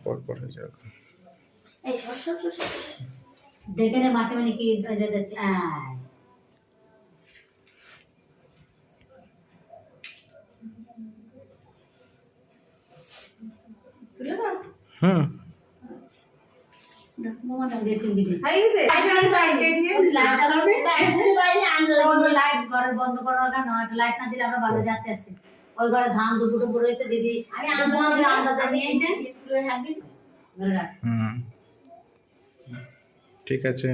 পর পর হয়ে যাবে। এই দেখে নে মাসে মানে কি যাচ্ছে। হুম ঘরের বন্ধ করা লাইট না দিলে আমরা ভালো যাচ্ছে আসতে। ওই ঘরে ধান দুপুর দুপুর হয়েছে দিদি আন্দাজে নিয়েছে। হুম ঠিক আছে।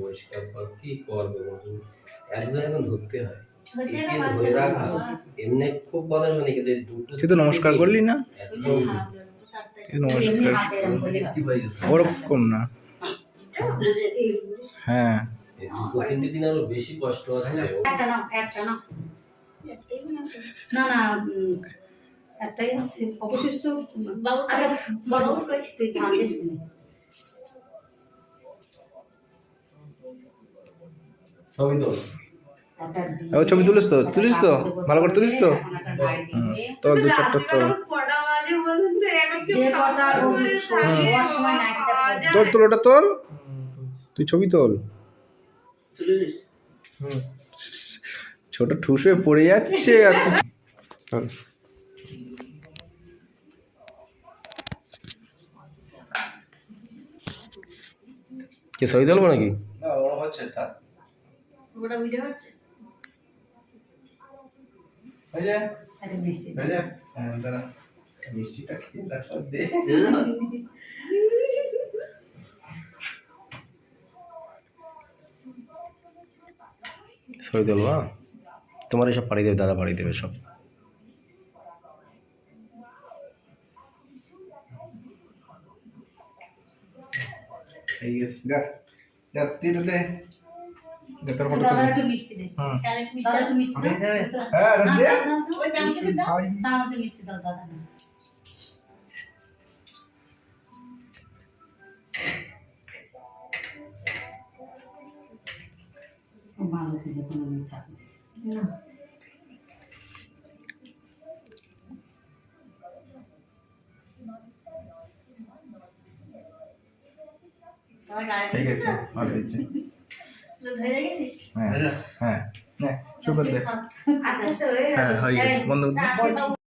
পরিষ্কার কর কি করবে বলুন, একজন এখন ধরতে হয় ধরে রাখা। এমনি খুব কথা শুনি কিন্তু দুটো তুই তো নমস্কার করলি না? নমস্কার ওরকম না। হ্যাঁ দুটো তিনটে দিন আরো বেশি কষ্ট হচ্ছে। একটা না না না একটাই আছে অবশিষ্ট। আচ্ছা বড় তুই ধান দিস নি। সবই তো ছবি তুলিস তো ভালো করে তুলিস তো। তো দু চারটা তোল তোল ওটা তোল, তুই ছবি তোল। ছোট ঠুস হয়ে পড়ে যাচ্ছে। কি ছবি তুলবো নাকি? না ও হচ্ছে তা ওটা ভিডিও হচ্ছে। এই যে একটা মিষ্টি এই যে দাঁড়া মিষ্টিটা খেয়ে তারপর দে। ছবি তুলবো তোমার এসব পাড়ি দেবে, দাদা পাড়ি দেবে সব। এই গেছে যা যা তির দে দে তোর ফটো দাদা একটু মিষ্টি দে। দাদা একটু মিষ্টি দাও। হ্যাঁ দে ওই চামচে দাও। চামচে মিষ্টি দাও দাদা না। ভালো ছিল কোনো মিছা না। ঠিক আছে ভালো হয়েছে। ধরে গেছিস? হ্যাঁ হ্যাঁ নে শুরু কর দে। আচ্ছা তো হ্যাঁ হয়ে গেছে বন্ধ।